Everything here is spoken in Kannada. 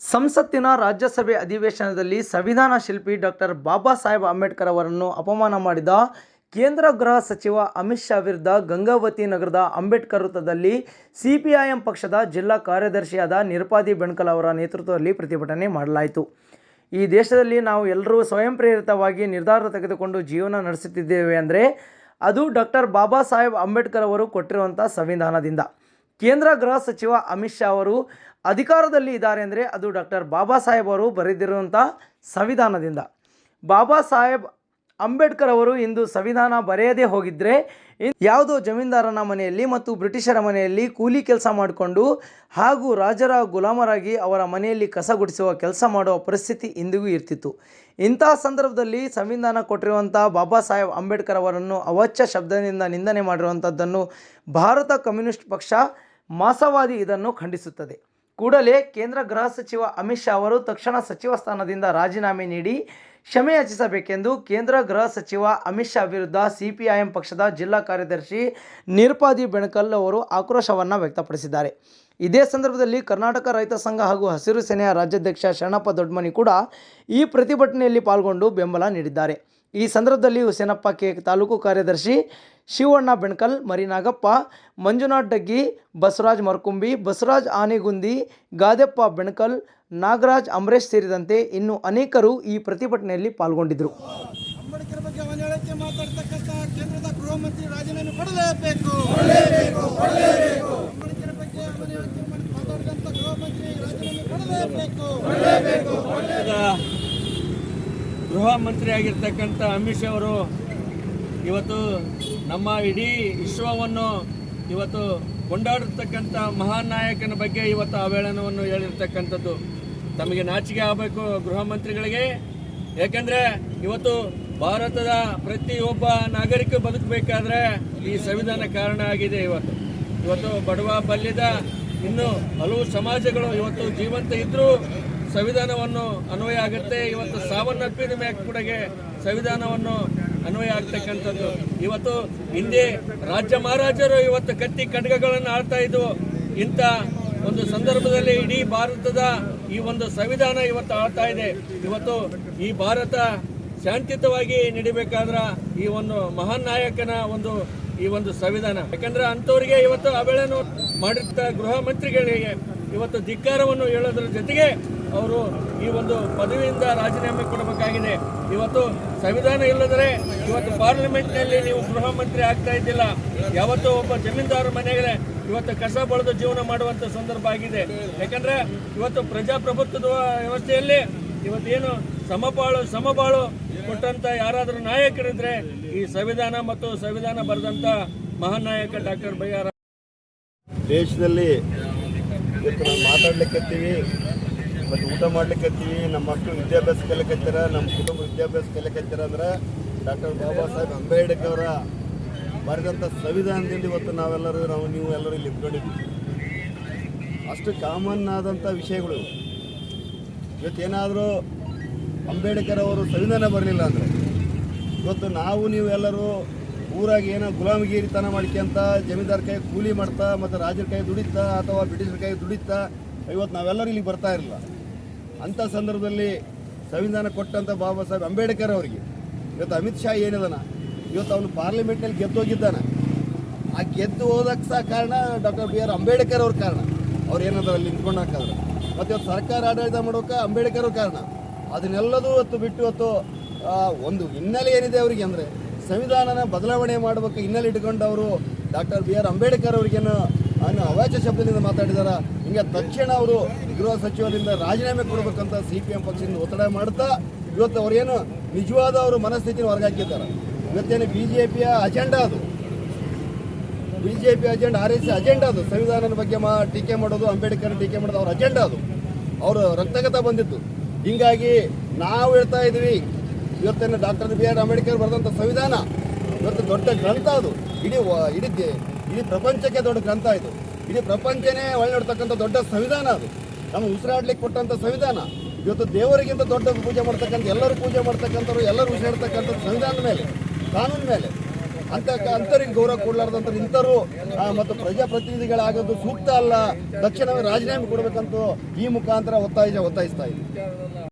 ಸಂಸತ್ತಿನ ರಾಜ್ಯಸಭೆ ಅಧಿವೇಶನದಲ್ಲಿ ಸಂವಿಧಾನ ಶಿಲ್ಪಿ ಡಾಕ್ಟರ್ ಬಾಬಾ ಸಾಹೇಬ್ ಅಂಬೇಡ್ಕರ್ ಅವರನ್ನು ಅಪಮಾನ ಮಾಡಿದ ಕೇಂದ್ರ ಗೃಹ ಸಚಿವ ಅಮಿತ್ ಶಾ ವಿರುದ್ಧ ಗಂಗಾವತಿ ನಗರದ ಅಂಬೇಡ್ಕರ್ ವೃತ್ತದಲ್ಲಿ ಸಿಪಿಐಎಂ ಪಕ್ಷದ ಜಿಲ್ಲಾ ಕಾರ್ಯದರ್ಶಿಯಾದ ನಿರುಪಾದಿ ಬೆಣಕಲ್ ಅವರ ನೇತೃತ್ವದಲ್ಲಿ ಪ್ರತಿಭಟನೆ ಮಾಡಲಾಯಿತು. ಈ ದೇಶದಲ್ಲಿ ನಾವು ಎಲ್ಲರೂ ಸ್ವಯಂ ಪ್ರೇರಿತವಾಗಿ ನಿರ್ಧಾರ ತೆಗೆದುಕೊಂಡು ಜೀವನ ನಡೆಸುತ್ತಿದ್ದೇವೆ ಅಂದರೆ ಅದು ಡಾಕ್ಟರ್ ಬಾಬಾ ಸಾಹೇಬ್ ಅಂಬೇಡ್ಕರ್ ಅವರು ಕೊಟ್ಟಿರುವಂಥ ಸಂವಿಧಾನದಿಂದ. ಕೇಂದ್ರ ಗೃಹ ಸಚಿವ ಅಮಿತ್ ಶಾ ಅವರು ಅಧಿಕಾರದಲ್ಲಿ ಇದ್ದಾರೆ ಅಂದರೆ ಅದು ಡಾಕ್ಟರ್ ಬಾಬಾ ಸಾಹೇಬ್ ಅವರು ಬರೆದಿರುವಂಥ ಸಂವಿಧಾನದಿಂದ. ಬಾಬಾ ಸಾಹೇಬ್ ಅಂಬೇಡ್ಕರ್ ಅವರು ಇಂದು ಸಂವಿಧಾನ ಬರೆಯದೇ ಹೋಗಿದ್ದರೆ ಯಾವುದೋ ಜಮೀನ್ದಾರನ ಮನೆಯಲ್ಲಿ ಮತ್ತು ಬ್ರಿಟಿಷರ ಮನೆಯಲ್ಲಿ ಕೂಲಿ ಕೆಲಸ ಮಾಡಿಕೊಂಡು ಹಾಗೂ ರಾಜರ ಗುಲಾಮರಾಗಿ ಅವರ ಮನೆಯಲ್ಲಿ ಕಸ ಗುಡಿಸುವ ಕೆಲಸ ಮಾಡುವ ಪರಿಸ್ಥಿತಿ ಇಂದಿಗೂ ಇರ್ತಿತ್ತು. ಇಂಥ ಸಂದರ್ಭದಲ್ಲಿ ಸಂವಿಧಾನ ಕೊಟ್ಟಿರುವಂಥ ಬಾಬಾ ಸಾಹೇಬ್ ಅಂಬೇಡ್ಕರ್ ಅವರನ್ನು ಅವಾಚ್ಯ ಶಬ್ದದಿಂದ ನಿಂದನೆ ಮಾಡಿರುವಂಥದ್ದನ್ನು ಭಾರತ ಕಮ್ಯುನಿಸ್ಟ್ ಪಕ್ಷ ಮಾಸವಾದಿ ಇದನ್ನು ಖಂಡಿಸುತ್ತದೆ. ಕೂಡಲೇ ಕೇಂದ್ರ ಗೃಹ ಸಚಿವ ಅಮಿತ್ ಶಾ ಅವರು ತಕ್ಷಣ ಸಚಿವ ಸ್ಥಾನದಿಂದ ರಾಜೀನಾಮೆ ನೀಡಿ ಕ್ಷಮೆ ಯಾಚಿಸಬೇಕೆಂದು ಕೇಂದ್ರ ಗೃಹ ಸಚಿವ ಅಮಿತ್ ಶಾ ವಿರುದ್ಧ ಸಿಪಿಐಎಂ ಪಕ್ಷದ ಜಿಲ್ಲಾ ಕಾರ್ಯದರ್ಶಿ ನಿರುಪಾದಿ ಬೆಣಕಲ್ ಅವರು ಆಕ್ರೋಶವನ್ನು ವ್ಯಕ್ತಪಡಿಸಿದ್ದಾರೆ. ಇದೇ ಸಂದರ್ಭದಲ್ಲಿ ಕರ್ನಾಟಕ ರೈತ ಸಂಘ ಹಾಗೂ ಹಸಿರು ಸೇನೆಯ ರಾಜ್ಯಾಧ್ಯಕ್ಷ ಶರಣಪ್ಪ ದೊಡ್ಡಮನಿ ಕೂಡ ಈ ಪ್ರತಿಭಟನೆಯಲ್ಲಿ ಪಾಲ್ಗೊಂಡು ಬೆಂಬಲ ನೀಡಿದ್ದಾರೆ. ಈ ಸಂದರ್ಭದಲ್ಲಿ ಹುಸೇನಪ್ಪ ಕೆ ತಾಲೂಕು ಕಾರ್ಯದರ್ಶಿ, ಶಿವಣ್ಣ ಬೆಣಕಲ್, ಮರಿನಾಗಪ್ಪ, ಮಂಜುನಾಥ್ ಡಗ್ಗಿ, ಬಸವರಾಜ್ ಮರ್ಕುಂಬಿ, ಬಸವರಾಜ್ ಆನೆಗುಂದಿ, ಗಾದೆಪ್ಪ ಬೆಣಕಲ್, ನಾಗರಾಜ್ ಅಂಬರೀಶ್ ಸೇರಿದಂತೆ ಇನ್ನು ಅನೇಕರು ಈ ಪ್ರತಿಭಟನೆಯಲ್ಲಿ ಪಾಲ್ಗೊಂಡಿದ್ದರು. ಅಂಬೇಡ್ಕರ್ ಬಗ್ಗೆ ಅವಹೇಳನಕ್ಕೆ ಮಾತಾಡ್ತಕ್ಕಂಥ ಕೇಂದ್ರದ ಗೃಹ ಮಂತ್ರಿ ರಾಜೀನಾಮೆ ಕೊಡಲೇಬೇಕು. ಅಂಬೇಡ್ಕರ್ ಬಗ್ಗೆ ಅವಹೇಳನಕ್ಕೆ ಮಾತಾಡ್ತಕ್ಕಂಥ ಗೃಹ ಮಂತ್ರಿ ರಾಜೀನಾಮೆ ಕೊಡಲೇಬೇಕು. ಗೃಹ ಮಂತ್ರಿ ಆಗಿರ್ತಕ್ಕಂಥ ಅಮಿತ್ ಶಾ ಅವರು ಇವತ್ತು ನಮ್ಮ ಇಡೀ ವಿಶ್ವವನ್ನು ಇವತ್ತು ಕೊಂಡಾಡಿರ್ತಕ್ಕಂಥ ಮಹಾನ್ ನಾಯಕನ ಬಗ್ಗೆ ಇವತ್ತು ಅವಹೇಳನವನ್ನು ಹೇಳಿರ್ತಕ್ಕಂಥದ್ದು ತಮಗೆ ನಾಚಿಕೆ ಆಗಬೇಕು ಗೃಹ ಮಂತ್ರಿಗಳಿಗೆ. ಯಾಕೆಂದರೆ ಇವತ್ತು ಭಾರತದ ಪ್ರತಿಯೊಬ್ಬ ನಾಗರಿಕ ಬದುಕಬೇಕಾದ್ರೆ ಈ ಸಂವಿಧಾನ ಕಾರಣ ಆಗಿದೆ. ಇವತ್ತು ಬಡವ ಬಲ್ಲಿದ ಇನ್ನು ಹಲವು ಸಮಾಜಗಳು ಇವತ್ತು ಜೀವಂತ ಇದ್ದರೂ ಸಂವಿಧಾನವನ್ನು ಅನ್ವಯ ಆಗುತ್ತೆ. ಇವತ್ತು ಸಾವನ್ನಪ್ಪಿದ ಮೇಲೆ ಕೂಡ ಸಂವಿಧಾನವನ್ನು ಅನ್ವಯ ಆಗ್ತಕ್ಕಂಥದ್ದು. ಇವತ್ತು ಹಿಂದೆ ರಾಜ್ಯ ಮಹಾರಾಜರು ಇವತ್ತು ಕತ್ತಿ ಖಡ್ಗಗಳನ್ನು ಆಳ್ತಾ ಇದ್ವು. ಇಂಥ ಒಂದು ಸಂದರ್ಭದಲ್ಲಿ ಇಡೀ ಭಾರತದ ಈ ಒಂದು ಸಂವಿಧಾನ ಇವತ್ತು ಆಳ್ತಾ ಇದೆ. ಇವತ್ತು ಈ ಭಾರತ ಶಾಂತಿಯುತವಾಗಿ ನಡಿಬೇಕಾದ್ರೆ ಈ ಒಂದು ಮಹಾನ್ ನಾಯಕನ ಈ ಒಂದು ಸಂವಿಧಾನ. ಯಾಕಂದ್ರೆ ಅಂಥವ್ರಿಗೆ ಇವತ್ತು ಅವಹೇಳನ ಮಾಡಿರ್ತ ಗೃಹ ಮಂತ್ರಿಗಳಿಗೆ ಇವತ್ತು ಧಿಕ್ಕಾರವನ್ನು ಹೇಳೋದ್ರ ಜೊತೆಗೆ ಅವರು ಈ ಒಂದು ಪದವಿಯಿಂದ ರಾಜೀನಾಮೆ ಕೊಡಬೇಕಾಗಿದೆ. ಇವತ್ತು ಸಂವಿಧಾನ ಇಲ್ಲದರೆ ಇವತ್ತು ಪಾರ್ಲಿಮೆಂಟ್ನಲ್ಲಿ ನೀವು ಗೃಹ ಮಂತ್ರಿ ಆಗ್ತಾ ಇದ್ದಿಲ್ಲ. ಯಾವತ್ತೂ ಒಬ್ಬ ಜಮೀನ್ದಾರ ಮನೆಗೆ ಇವತ್ತು ಕಸ ಬಳಿದು ಜೀವನ ಮಾಡುವಂಥ ಸಂದರ್ಭ ಆಗಿದೆ. ಯಾಕಂದ್ರೆ ಇವತ್ತು ಪ್ರಜಾಪ್ರಭುತ್ವದ ವ್ಯವಸ್ಥೆಯಲ್ಲಿ ಇವತ್ತೇನು ಸಮಬಾಳು ಕೊಟ್ಟಂತ ಯಾರಾದರೂ ನಾಯಕರಿದ್ರೆ ಈ ಸಂವಿಧಾನ ಮತ್ತು ಸಂವಿಧಾನ ಬರೆದಂತ ಮಹಾನ್ ನಾಯಕ ಡಾಕ್ಟರ್ ಬಿ.ಆರ್. ದೇಶದಲ್ಲಿ ಇವತ್ತು ನಾವು ಮಾತಾಡ್ಲಿಕ್ಕತ್ತೀವಿ ಮತ್ತು ಊಟ ಮಾಡ್ಲಿಕ್ಕತ್ತೀವಿ, ನಮ್ಮ ಮಕ್ಕಳು ವಿದ್ಯಾಭ್ಯಾಸ ಕಲಿಕತ್ತಾರ, ನಮ್ಮ ಕುಟುಂಬ ವಿದ್ಯಾಭ್ಯಾಸ ಕಲಿಕತ್ತಾರ ಅಂದ್ರೆ ಡಾಕ್ಟರ್ ಬಾಬಾ ಸಾಹೇಬ್ ಅಂಬೇಡ್ಕರ್ ಅವರ ಬರೆದಂಥ ಸಂವಿಧಾನದಿಂದ ಇವತ್ತು ನೀವು ಎಲ್ಲರೂ ಇಲ್ಲಿ ಇಟ್ಕೊಂಡಿದ್ವಿ. ಅಷ್ಟು ಕಾಮನ್ ಆದಂಥ ವಿಷಯಗಳು. ಇವತ್ತೇನಾದರೂ ಅಂಬೇಡ್ಕರ್ ಅವರು ಸಂವಿಧಾನ ಬರಲಿಲ್ಲ ಅಂದರೆ ಇವತ್ತು ನೀವು ಎಲ್ಲರೂ ಊರಾಗ ಏನೋ ಗುಲಾಮಗಿರಿತನ ಮಾಡ್ಕೊಂತ ಜಮೀನ್ದಾರ ಕೈ ಕೂಲಿ ಮಾಡ್ತಾ ಮತ್ತು ರಾಜರ ಕೈ ದುಡಿತಾ ಅಥವಾ ಬ್ರಿಟಿಷರ ಕೈ ದುಡಿತಾ ಇವತ್ತು ನಾವೆಲ್ಲರೂ ಇಲ್ಲಿಗೆ ಬರ್ತಾ ಇರಲಿಲ್ಲ. ಅಂಥ ಸಂದರ್ಭದಲ್ಲಿ ಸಂವಿಧಾನ ಕೊಟ್ಟಂಥ ಬಾಬಾ ಸಾಹೇಬ್ ಅಂಬೇಡ್ಕರ್ ಅವರಿಗೆ ಇವತ್ತು ಅಮಿತ್ ಶಾ ಏನಿದಾನ ಇವತ್ತು ಅವನು ಪಾರ್ಲಿಮೆಂಟ್ನಲ್ಲಿ ಗೆದ್ದೋಗಿದ್ದಾನೆ. ಆ ಗೆದ್ದು ಹೋದಕ್ಕೆ ಸಹ ಕಾರಣ ಡಾಕ್ಟರ್ ಬಿ.ಆರ್. ಅಂಬೇಡ್ಕರ್ ಅವ್ರ ಕಾರಣ. ಅವ್ರು ಏನಾದ್ರು ಅಲ್ಲಿ ನಿಂತ್ಕೊಂಡು ಹಾಕಿದ್ರೆ ಮತ್ತು ಇವತ್ತು ಸರ್ಕಾರ ಆಡಳಿತ ಮಾಡೋಕೆ ಅಂಬೇಡ್ಕರ್ ಅವ್ರ ಕಾರಣ. ಅದನ್ನೆಲ್ಲದೂ ಇವತ್ತು ಬಿಟ್ಟು ಇವತ್ತು ಒಂದು ಹಿನ್ನೆಲೆ ಏನಿದೆ ಅವರಿಗೆ ಅಂದರೆ ಸಂವಿಧಾನನ ಬದಲಾವಣೆ ಮಾಡಬೇಕು ಹಿನ್ನೆಲೆ ಇಟ್ಕೊಂಡು ಅವರು ಡಾಕ್ಟರ್ ಬಿ.ಆರ್. ಅಂಬೇಡ್ಕರ್ ಅವ್ರಿಗೇನು ಅವಾಚ್ಯ ಶಬ್ದದಿಂದ ಮಾತಾಡಿದಾರ. ಹಿಂಗೆ ತಕ್ಷಣ ಅವರು ಗೃಹ ಸಚಿವರಿಂದ ರಾಜೀನಾಮೆ ಕೊಡಬೇಕಂತ ಸಿಪಿಎಂ ಪಕ್ಷದಿಂದ ಒತ್ತಡ ಮಾಡ್ತಾ ಇವತ್ತು ಅವರೇನು ನಿಜವಾದ ಅವರು ಮನಸ್ಥಿತಿನ ಹೊರಗಾಕಿದ್ದಾರೆ. ಇವತ್ತೇನು ಬಿಜೆಪಿಯ ಅಜೆಂಡಾ ಅದು, ಬಿಜೆಪಿ ಅಜೆಂಡಾ, RSS ಅಜೆಂಡಾ ಅದು. ಸಂವಿಧಾನದ ಬಗ್ಗೆ ಟೀಕೆ ಮಾಡೋದು, ಅಂಬೇಡ್ಕರ್ ಟೀಕೆ ಮಾಡೋದು ಅವ್ರ ಅಜೆಂಡಾ ಅದು. ಅವರು ರಕ್ತಗತ ಬಂದಿತ್ತು. ಹೀಗಾಗಿ ನಾವು ಹೇಳ್ತಾ ಇದ್ವಿ ಇವತ್ತೇನು ಡಾಕ್ಟರ್ ಬಿ.ಆರ್. ಅಂಬೇಡ್ಕರ್ ಬರೆದಂಥ ಸಂವಿಧಾನ ಇವತ್ತು ದೊಡ್ಡ ಗ್ರಂಥ ಅದು. ಇಡೀ ಪ್ರಪಂಚಕ್ಕೆ ದೊಡ್ಡ ಗ್ರಂಥ ಇದು. ಇಡೀ ಪ್ರಪಂಚನೇ ಒಳ್ಳೆಡ್ತಕ್ಕಂಥ ದೊಡ್ಡ ಸಂವಿಧಾನ ಅದು. ನಮ್ಮ ಉಸಿರಾಡ್ಲಿಕ್ಕೆ ಕೊಟ್ಟಂಥ ಸಂವಿಧಾನ. ಇವತ್ತು ದೇವರಿಗಿಂತ ದೊಡ್ಡ ಪೂಜೆ ಮಾಡ್ತಕ್ಕಂಥ, ಎಲ್ಲರೂ ಪೂಜೆ ಮಾಡ್ತಕ್ಕಂಥವ್ರು, ಎಲ್ಲರೂ ಉಸಿರಾಡ್ತಕ್ಕಂಥದ್ದು ಸಂವಿಧಾನದ ಮೇಲೆ, ಕಾನೂನು ಮೇಲೆ. ಅಂಥವ್ರಿಗೆ ಗೌರವ ಕೊಡಲಾರ್ದಂತ ಇಂಥವ್ರು ಮತ್ತು ಪ್ರಜಾಪ್ರತಿನಿಧಿಗಳಾಗೋದು ಸೂಕ್ತ ಅಲ್ಲ, ತಕ್ಷಣವೇ ರಾಜೀನಾಮೆ ಕೊಡಬೇಕಂತೂ ಈ ಮುಖಾಂತರ ಒತ್ತಾಯಿಸ್ತಾ ಇದ್ದೀವಿ.